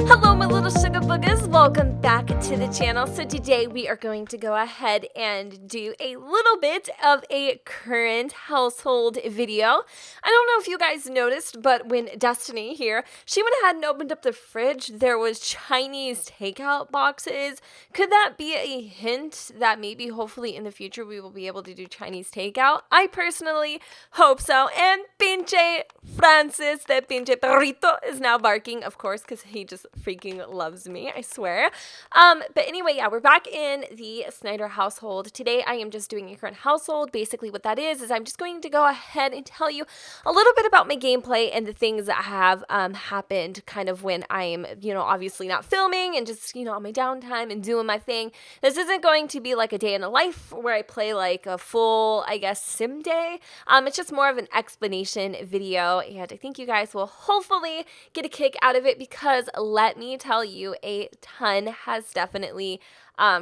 Hello, my little sugar boogers. Welcome back to the channel. So today we are going to go ahead and do a little bit of a current household video. I don't know if you guys noticed, but when Destiny here, she went ahead and opened up the fridge, there was Chinese takeout boxes. Could that be a hint that maybe hopefully in the future we will be able to do Chinese takeout? I personally hope so. And pinche Francis, the pinche perrito, is now barking, of course, because he just freaking loves me, I swear. But anyway, yeah, we're back in the Schneider household. Today I am just doing a current household. Basically what that is I'm just going to go ahead and tell you a little bit about my gameplay and the things that have happened kind of when I'm, obviously not filming and just, on my downtime and doing my thing. This isn't going to be like a day in the life where I play like a full, I guess, sim day. It's just more of an explanation video, and I think you guys will hopefully get a kick out of it because let me tell you, a ton has definitely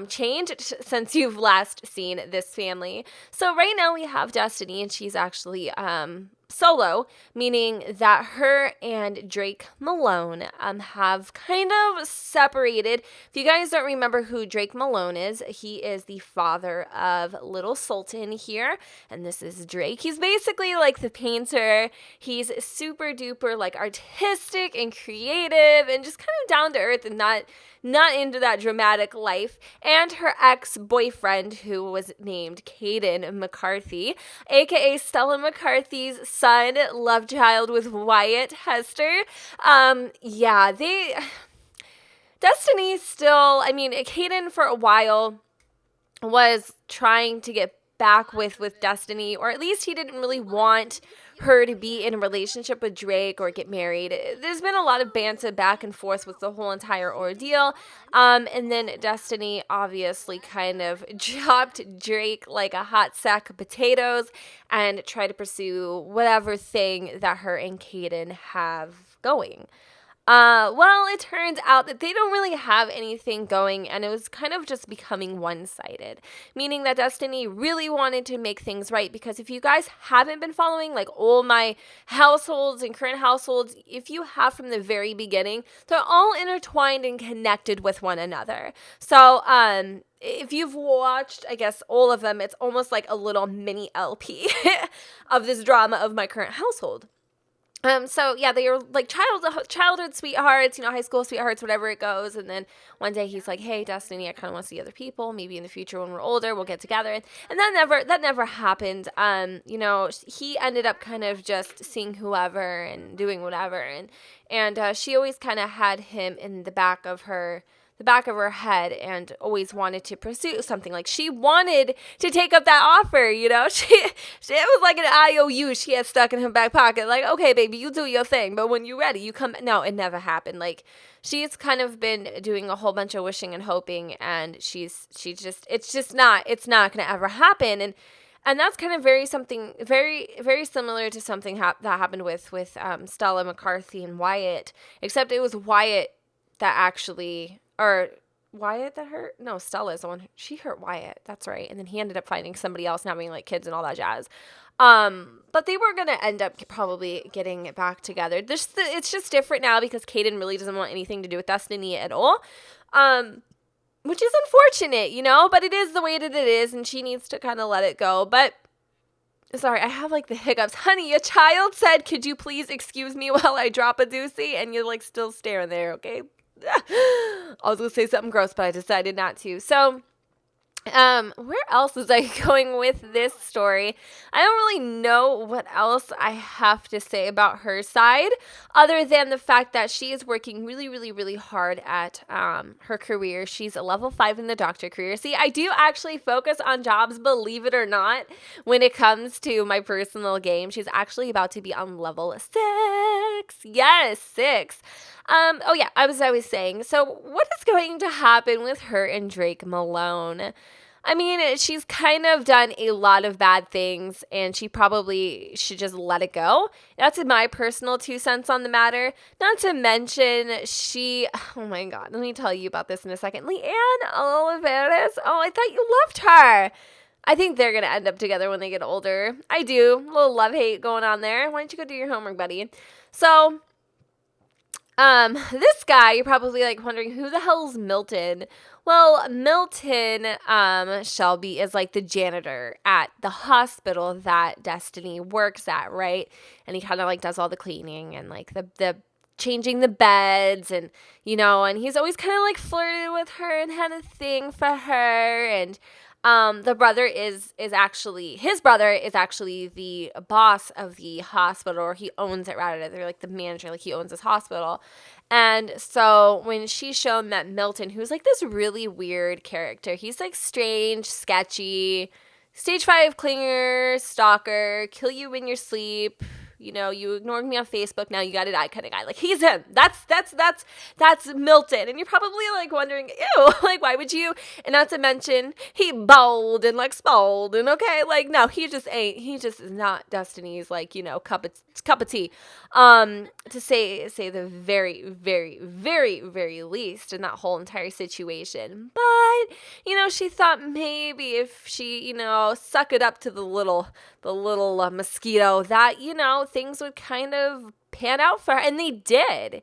changed since you've last seen this family. So right now we have Destiny, and she's actually solo, meaning that her and Drake Malone have kind of separated. If you guys don't remember who Drake Malone is, he is the father of Little Sultan here, and this is Drake. He's basically like the painter. He's super duper like artistic and creative and just kind of down to earth and not into that dramatic life. And her ex-boyfriend, who was named Caden McKarthy, aka Stella McCarthy's son, love child with Wyatt Hester. Destiny still, Caden for a while was trying to get back with Destiny, or at least he didn't really want her to be in a relationship with Drake or get married. There's been a lot of banter back and forth with the whole entire ordeal. And then Destiny obviously kind of dropped Drake like a hot sack of potatoes and tried to pursue whatever thing that her and Caden have going. Well, it turns out that they don't really have anything going, and it was kind of just becoming one-sided, meaning that Destiny really wanted to make things right, because if you guys haven't been following, like, all my households and current households, if you have from the very beginning, they're all intertwined and connected with one another. So, if you've watched, I guess, all of them, it's almost like a little mini LP of this drama of my current household. So yeah, they are like childhood sweethearts, high school sweethearts, whatever it goes. And then one day he's like, "Hey, Destiny, I kind of want to see other people. Maybe in the future when we're older, we'll get together." And that never happened. He ended up kind of just seeing whoever and doing whatever. And she always kind of had him in the back of her head and always wanted to pursue something. Like, she wanted to take up that offer, she it was like an IOU she had stuck in her back pocket. Like, okay, baby, you do your thing, but when you're ready, you come. No, it never happened. Like, she's kind of been doing a whole bunch of wishing and hoping, and it's not gonna ever happen. And that's kind of very very similar to something that happened with Stella McCarthy and Wyatt, except it was Wyatt that actually, or Wyatt that hurt? No, Stella's the one. She hurt Wyatt. That's right. And then he ended up finding somebody else, not being like kids and all that jazz. But they were going to end up probably getting back together. It's just different now because Caden really doesn't want anything to do with Destiny at all. Which is unfortunate, but it is the way that it is, and she needs to kind of let it go. But sorry, I have like the hiccups. Honey, your child said, "Could you please excuse me while I drop a doozy?" And you're like still staring there, okay? I was going to say something gross, but I decided not to. So, where else was I going with this story? I don't really know what else I have to say about her side, other than the fact that she is working really, really, really hard at her career. She's a level 5 in the doctor career. See, I do actually focus on jobs, believe it or not, when it comes to my personal game. She's actually about to be on level 6. Yes, 6. As I was saying, so what is going to happen with her and Drake Malone? She's kind of done a lot of bad things, and she probably should just let it go. That's my personal 2 cents on the matter. Not to mention, oh my God, let me tell you about this in a second. Leanne Oliveras, I thought you loved her. I think they're going to end up together when they get older. I do. A little love-hate going on there. Why don't you go do your homework, buddy? So, this guy, you're probably like wondering, who the hell's Milton? Well, Milton, Shelby is like the janitor at the hospital that Destiny works at, right? And he kind of like does all the cleaning and like the changing the beds and, and he's always kind of like flirted with her and had a thing for her. And the brother his brother is actually the boss of the hospital, or he owns it rather. They're like the manager, like he owns this hospital. And so when she met Milton, who's like this really weird character, he's like strange, sketchy, stage 5 clinger, stalker, kill you in your sleep. You ignored me on Facebook. Now you got an eye kind of guy. Like, he's him. That's Milton. And you're probably like wondering, ew, like, why would you? And not to mention, he bald and like spald. And okay, like, no, he just ain't. He just is not Destiny's like, cup of tea. To say the very, very, very, very least in that whole entire situation. But, she thought maybe if she, suck it up to the little mosquito that, things would kind of pan out for her. And they did.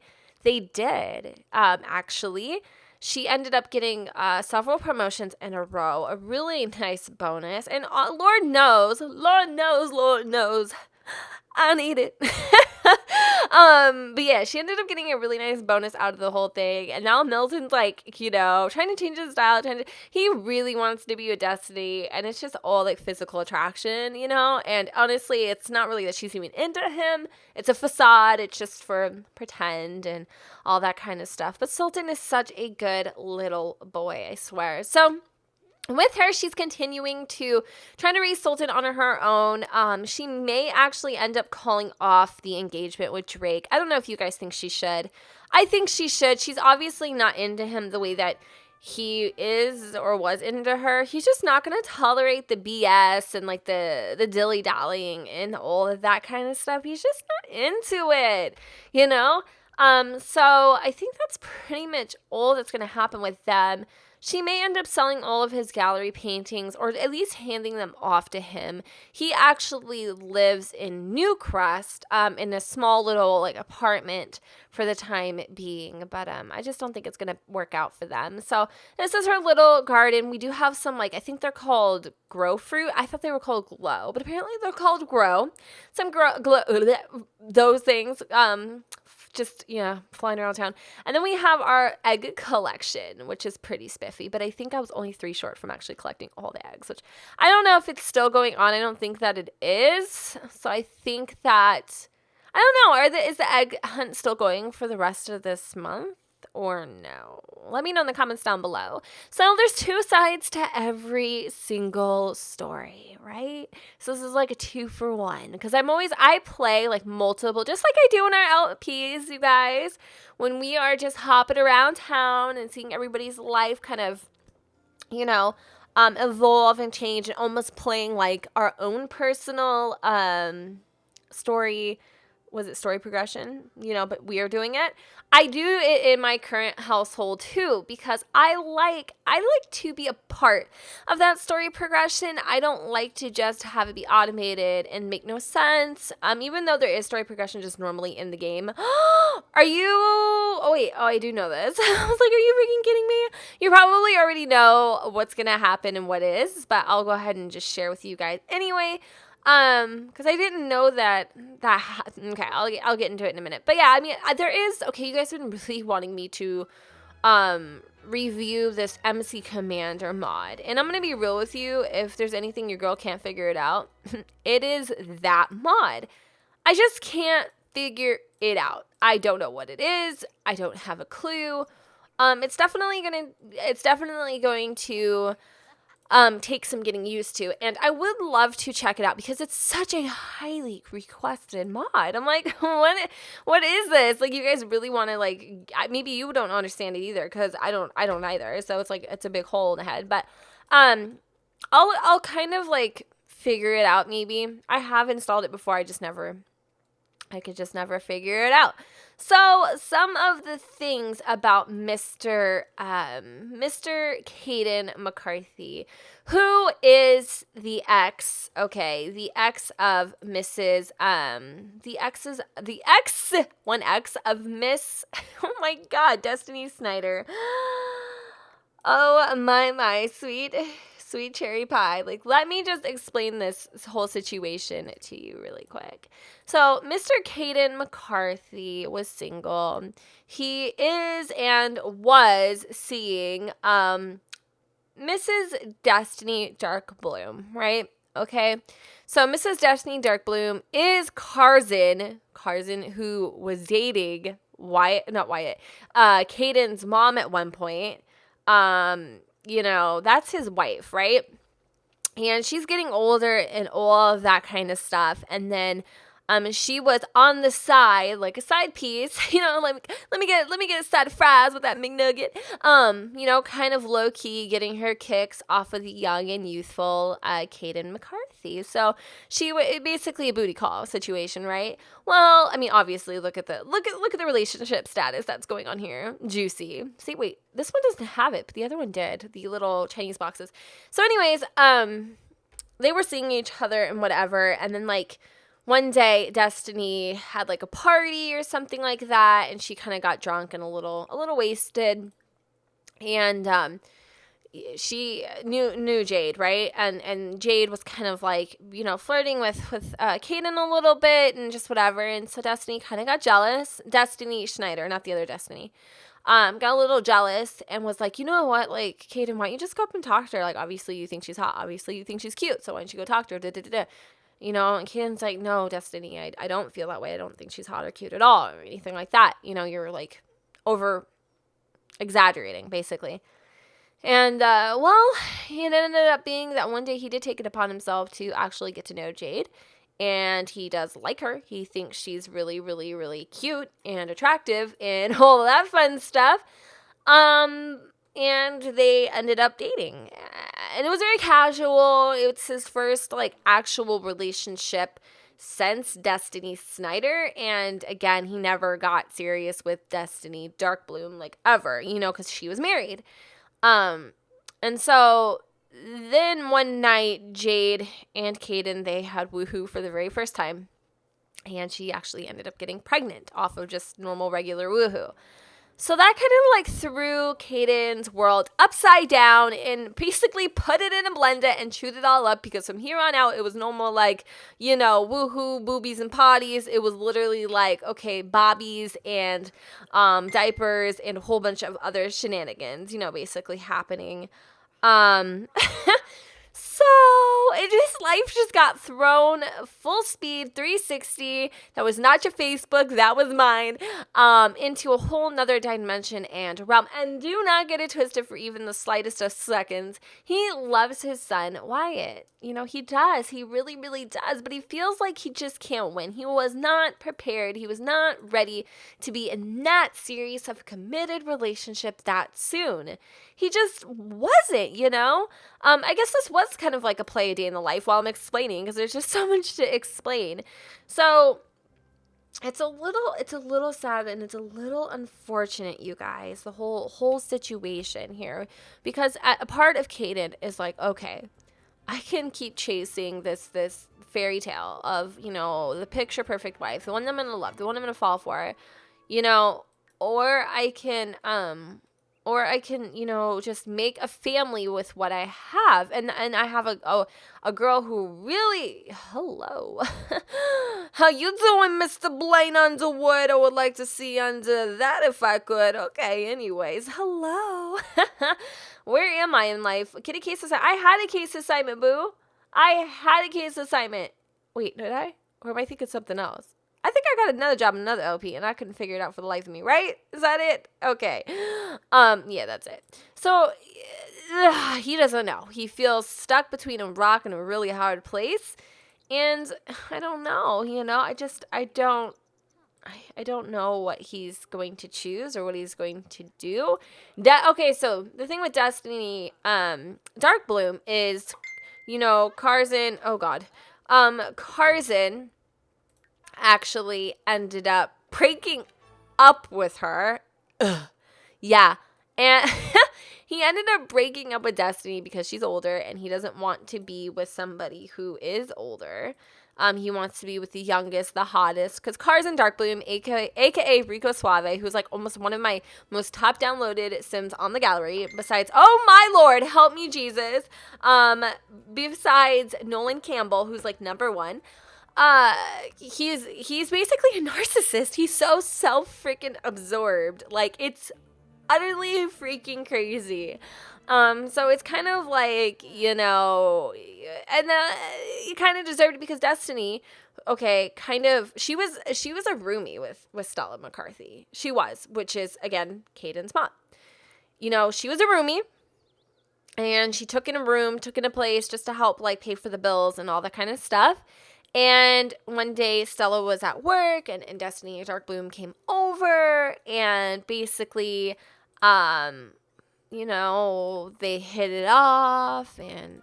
Actually, she ended up getting several promotions in a row, a really nice bonus. And Lord knows, I need it. But yeah, she ended up getting a really nice bonus out of the whole thing. And now Milton's like, trying to change his style. He really wants to be with Destiny. And it's just all like physical attraction, And honestly, it's not really that she's even into him. It's a facade. It's just for pretend and all that kind of stuff. But Sultan is such a good little boy, I swear. So with her, she's continuing to try to raise Sultan on her own. She may actually end up calling off the engagement with Drake. I don't know if you guys think she should. I think she should. She's obviously not into him the way that he is or was into her. He's just not going to tolerate the BS and like the dilly-dallying and all of that kind of stuff. He's just not into it, So I think that's pretty much all that's going to happen with them. She may end up selling all of his gallery paintings, or at least handing them off to him. He actually lives in Newcrest, in a small little like apartment for the time being. But I just don't think it's gonna work out for them. So this is her little garden. We do have some I think they're called grow fruit. I thought they were called glow, but apparently they're called grow. Some glow, those things. Just, flying around town. And then we have our egg collection, which is pretty spiffy. But I think I was only 3 short from actually collecting all the eggs, which I don't know if it's still going on. I don't think that it is. So I think that, I don't know, is the egg hunt still going for the rest of this month or no? Let me know in the comments down below. So there's 2 sides to every single story, right? So this is like a 2-for-1 because I play like multiple, just like I do in our LPs, you guys, when we are just hopping around town and seeing everybody's life kind of, evolve and change, and almost playing like our own personal story. Was it story progression? But we are doing it. I do it in my current household too, because I like to be a part of that story progression. I don't like to just have it be automated and make no sense. Even though there is story progression just normally in the game. Are you? Oh wait. Oh, I do know this. I was like, are you freaking kidding me? You probably already know what's gonna happen and what is, but I'll go ahead and just share with you guys anyway. Because I didn't know that, okay, I'll get into it in a minute. But yeah, I mean, there is, okay, you guys have been really wanting me to, review this MC Commander mod. And I'm going to be real with you, if there's anything your girl can't figure it out, it is that mod. I just can't figure it out. I don't know what it is. I don't have a clue. It's definitely going to take some getting used to, and I would love to check it out because it's such a highly requested mod. I'm like, what is this? Like, you guys really want to, like, maybe you don't understand it either, because I don't either. So it's like, it's a big hole in the head. But I'll kind of like figure it out. Maybe I have installed it before. I just never I could just never figure it out. So some of the things about Mr. Caden McKarthy, who is the ex, the ex of Mrs. One ex of Miss, oh my God, Destiny Schneider. Oh my, sweet cherry pie. Like, let me just explain this whole situation to you really quick. So, Mr. Caden McKarthy was single. He is and was seeing Mrs. Destiny Darkbloom, right? Okay. So, Mrs. Destiny Darkbloom is Carson, who was dating Caden's mom at one point. That's his wife, right? And she's getting older and all of that kind of stuff. And then she was on the side, like a side piece, let me get a side of fries with that McNugget. Kind of low key getting her kicks off of the young and youthful Caden McKarthy. So she basically a booty call situation, right? Well, I mean, obviously look at the relationship status that's going on here. Juicy. See, wait, this one doesn't have it, but the other one did. The little Chinese boxes. So anyways, they were seeing each other and whatever, and then like one day Destiny had like a party or something like that, and she kind of got drunk and a little wasted, and she knew Jade, right? And Jade was kind of like, flirting with Caden a little bit and just whatever, and so Destiny kind of got jealous. Destiny Schneider, not the other Destiny. Got a little jealous and was like, you know what, like, Caden, why don't you just go up and talk to her? Like, obviously you think she's hot. Obviously you think she's cute. So why don't you go talk to her? And Caden's like, no, Destiny, I don't feel that way. I don't think she's hot or cute at all or anything like that. You're, like, over exaggerating, basically. And, it ended up being that one day he did take it upon himself to actually get to know Jade. And he does like her. He thinks she's really, really, really cute and attractive and all of that fun stuff. And they ended up dating. And it was very casual. It's his first, like, actual relationship since Destiny Schneider. And again, he never got serious with Destiny Darkbloom, like, ever, because she was married. And so then one night, Jade and Caden, they had woohoo for the very first time. And she actually ended up getting pregnant off of just normal, regular woohoo. So that kind of like threw Caden's world upside down and basically put it in a blender and chewed it all up, because from here on out, it was no more like, woohoo, boobies and potties. It was literally like, okay, bobbies and diapers and a whole bunch of other shenanigans, basically happening. So life just got thrown full speed 360. That was not your Facebook, that was mine, into a whole nother dimension and realm. And do not get it twisted for even the slightest of seconds. He loves his son, Wyatt. He does. He really, really does. But he feels like he just can't win. He was not prepared. He was not ready to be in that serious of a committed relationship that soon. He just wasn't, I guess this was kind of like a play a day in the life while I'm explaining, because there's just so much to explain. So it's a little sad and it's a little unfortunate, you guys, the whole situation here, because a part of Caden is like, okay, I can keep chasing this fairy tale of, the picture perfect wife, the one I'm going to love, the one I'm going to fall for, or I can, just make a family with what I have. And I have a girl who really, hello. How you doing, Mr. Blaine Underwood? I would like to see under that if I could. Okay, anyways, hello. Where am I in life? Get a case assignment. I had a case assignment, boo. I had a case assignment. Wait, did I? Or am I thinking something else? I think I got another job in another LP, and I couldn't figure it out for the life of me, right? Is that it? Okay. Yeah, that's it. So, he doesn't know. He feels stuck between a rock and a really hard place, and I don't know, I don't know what he's going to choose or what he's going to do. Okay, so the thing with Destiny Darkbloom is, Carson, oh God, Carson actually ended up breaking up with her. Ugh. Yeah. And he ended up breaking up with Destiny because she's older and he doesn't want to be with somebody who is older. He wants to be with the youngest, the hottest, because Cars and Darkbloom, aka Rico Suave, who's like almost one of my most top downloaded Sims on the gallery, besides, oh my lord, help me Jesus, besides Nolan Campbell, who's like number one. He's basically a narcissist. He's so self-freaking absorbed. Like, it's utterly freaking crazy. So it's kind of like, you know, and you kind of deserved it because Destiny, okay, kind of, she was a roomie with Stella McKarthy. She was, which is, again, Caden's mom. You know, she was a roomie, and she took in a place just to help, like, pay for the bills and all that kind of stuff. And one day Stella was at work and Destiny Darkbloom came over and basically, you know, they hit it off and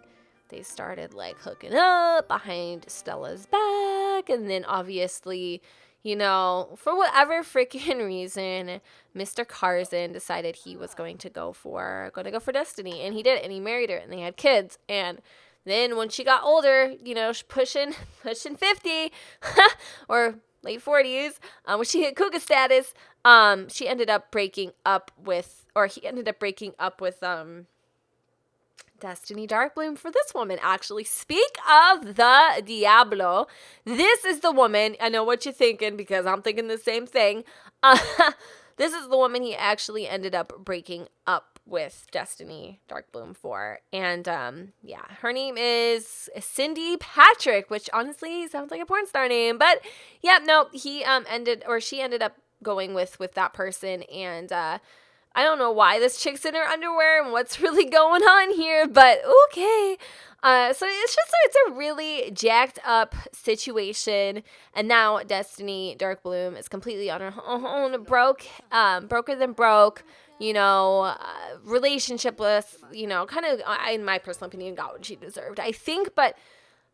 they started like hooking up behind Stella's back. And then obviously, you know, for whatever freaking reason, Mr. Carson decided he was going to go for Destiny, and he did, and he married her and they had kids. And then when she got older, you know, pushing 50 or late 40s, when she hit cougar status, he ended up breaking up with Destiny Darkbloom for this woman, actually. Speak of the Diablo. This is the woman. I know what you're thinking because I'm thinking the same thing. This is the woman he actually ended up breaking up with Destiny Darkbloom for. And, yeah, her name is Cindy Patrick, which honestly sounds like a porn star name. But, yeah, no, she ended up going with that person. And, I don't know why this chick's in her underwear and what's really going on here, but okay. So it's a really jacked up situation, and now Destiny Darkbloom is completely on her own, broker than broke, you know, relationshipless, you know, kind of, in my personal opinion, got what she deserved, I think, but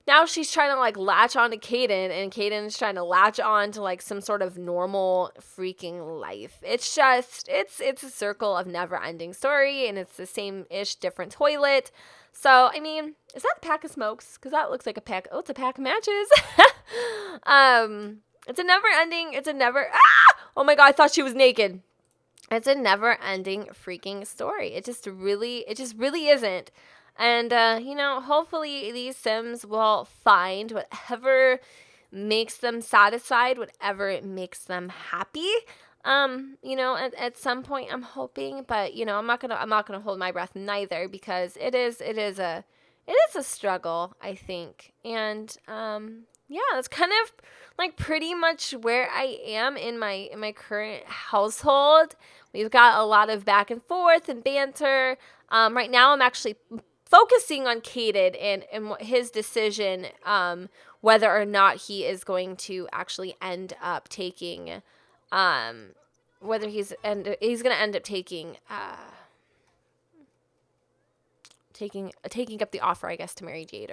now she's trying to, like, latch on to Caden, and Caden's trying to latch on to, like, some sort of normal freaking life. It's just, it's a circle of never-ending story, and it's the same-ish, different toilet. So, I mean, is that a pack of smokes? Because that looks like a pack. Oh, it's a pack of matches. It's a never-ending, oh my god, I thought she was naked. It's a never-ending freaking story. It just really isn't. And, you know, hopefully these Sims will find whatever makes them satisfied, whatever makes them happy. You know, at some point I'm hoping, but, you know, I'm not gonna hold my breath neither, because it is a struggle, I think. And, yeah, that's kind of like pretty much where I am in my current household. We've got a lot of back and forth and banter. Right now I'm actually focusing on Caden and his decision, whether or not he is going to actually end up taking, whether he's going to end up taking up the offer, I guess, to marry Jade,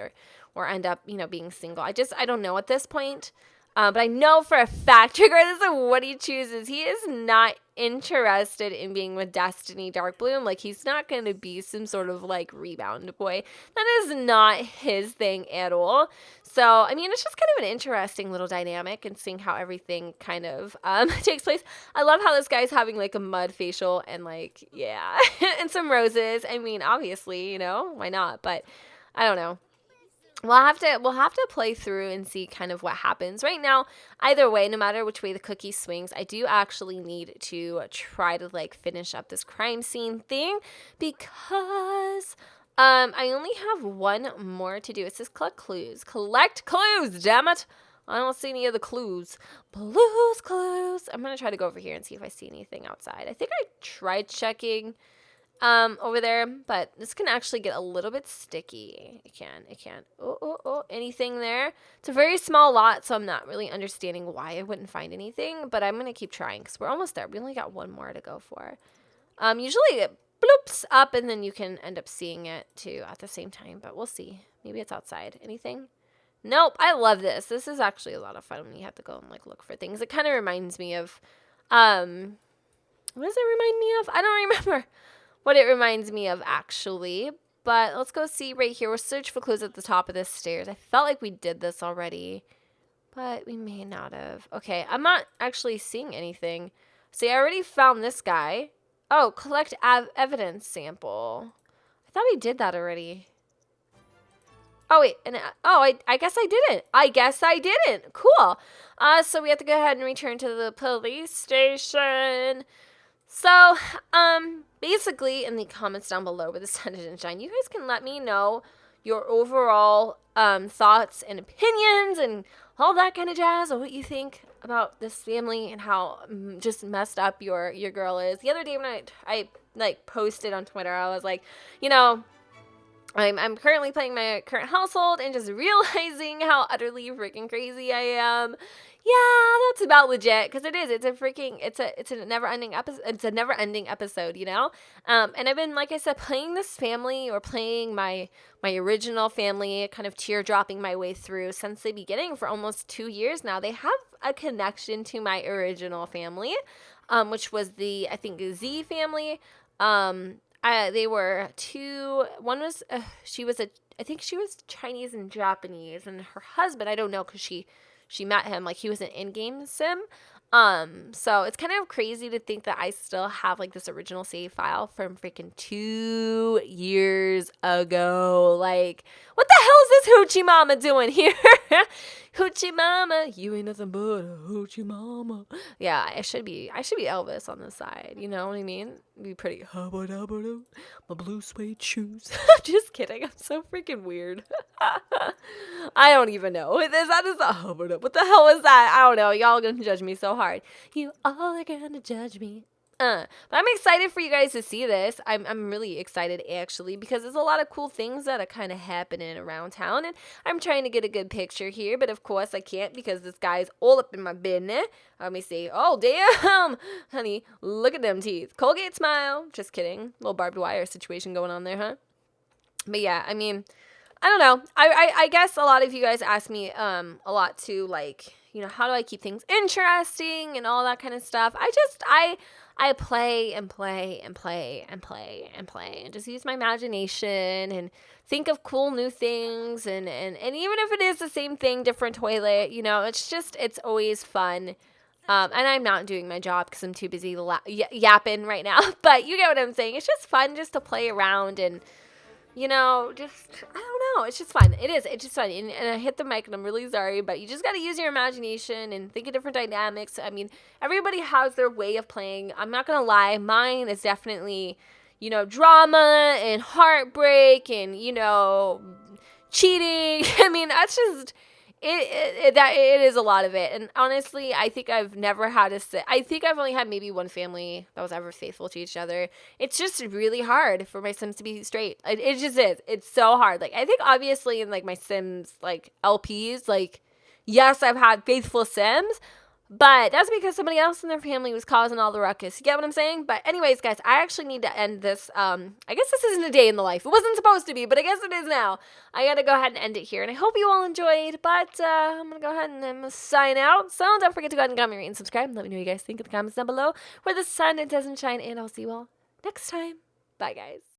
or end up, you know, being single. I don't know at this point. But I know for a fact, regardless of what he chooses, he is not interested in being with Destiny Darkbloom. Like, he's not going to be some sort of, like, rebound boy. That is not his thing at all. So, I mean, it's just kind of an interesting little dynamic, and seeing how everything kind of takes place. I love how this guy's having, like, a mud facial and, like, yeah, and some roses. I mean, obviously, you know, why not? But I don't know. We'll have to play through and see kind of what happens. Right now, either way, no matter which way the cookie swings, I do actually need to try to, like, finish up this crime scene thing, because I only have one more to do. It says collect clues. Collect clues, damn it. I don't see any of the clues. Clues. I'm going to try to go over here and see if I see anything outside. I think I tried checking over there, but this can actually get a little bit sticky. It can. Oh, anything there? It's a very small lot, so I'm not really understanding why I wouldn't find anything, but I'm going to keep trying, because we're almost there. We only got one more to go for. Usually it bloops up, and then you can end up seeing it, too, at the same time, but we'll see. Maybe it's outside. Anything? Nope, I love this. This is actually a lot of fun when you have to go and like look for things. It kind of reminds me of, what does it remind me of? I don't remember what it reminds me of actually. But let's go see right here. We'll search for clues at the top of this stairs. I felt like we did this already, but we may not have. Okay, I'm not actually seeing anything. See, I already found this guy. Oh, collect evidence sample. I thought I did that already. Oh, wait. I guess I didn't. I guess I didn't. Cool. So we have to go ahead and return to the police station. So, basically, in the comments down below where the sun didn't shine, you guys can let me know your overall thoughts and opinions and all that kind of jazz, or what you think about this family and how just messed up your girl is. The other day when I like posted on Twitter, I was like, you know, I'm currently playing my current household and just realizing how utterly freaking crazy I am. Yeah, that's about legit, because it is. It's a never-ending episode. It's a never-ending episode, you know. And I've been, like I said, playing this family, or playing my original family, kind of tear-dropping my way through since the beginning for almost 2 years now. They have a connection to my original family, which was the, I think, Z family. They were two. One was I think she was Chinese and Japanese, and her husband, I don't know, because she met him, like he was an in-game sim. So it's kind of crazy to think that I still have like this original save file from freaking 2 years ago. Like, what the hell is this hoochie mama doing here? Hoochie mama, you ain't nothing but a hoochie mama. Yeah, I should be Elvis on the side. You know what I mean? It'd be pretty. My blue suede shoes. Just kidding. I'm so freaking weird. I don't even know. What the hell is that? I don't know. Y'all gonna judge me so hard. You all are gonna judge me. But I'm excited for you guys to see this. I'm really excited, actually, because there's a lot of cool things that are kind of happening around town, and I'm trying to get a good picture here, but of course I can't because this guy's all up in my business. Let me see. Oh, damn. Honey, look at them teeth. Colgate smile. Just kidding. Little barbed wire situation going on there, huh? But yeah, I mean, I don't know. I guess a lot of you guys ask me a lot too, like, you know, how do I keep things interesting and all that kind of stuff. I play and play and play and play and play and just use my imagination and think of cool new things, and even if it is the same thing, different toilet, you know, it's always fun. And I'm not doing my job because I'm too busy yapping right now, but you get what I'm saying. It's just fun just to play around and, you know, just, I don't know. It's just fun. It is. It's just fun. And I hit the mic, and I'm really sorry, but you just got to use your imagination and think of different dynamics. I mean, everybody has their way of playing. I'm not going to lie. Mine is definitely, you know, drama and heartbreak and, you know, cheating. I mean, that's just... It is a lot of it. And honestly, I think I've never had I think I've only had maybe one family that was ever faithful to each other. It's just really hard for my Sims to be straight. It just is. It's so hard. Like, I think obviously in like my Sims, like LPs, like, yes, I've had faithful Sims, but that's because somebody else in their family was causing all the ruckus. You get what I'm saying? But anyways, guys, I actually need to end this. I guess this isn't a day in the life. It wasn't supposed to be, but I guess it is now. I got to go ahead and end it here. And I hope you all enjoyed. But I'm going to go ahead and sign out. So don't forget to go ahead and comment, rate, and subscribe. Let me know what you guys think in the comments down below where the sun doesn't shine. And I'll see you all next time. Bye, guys.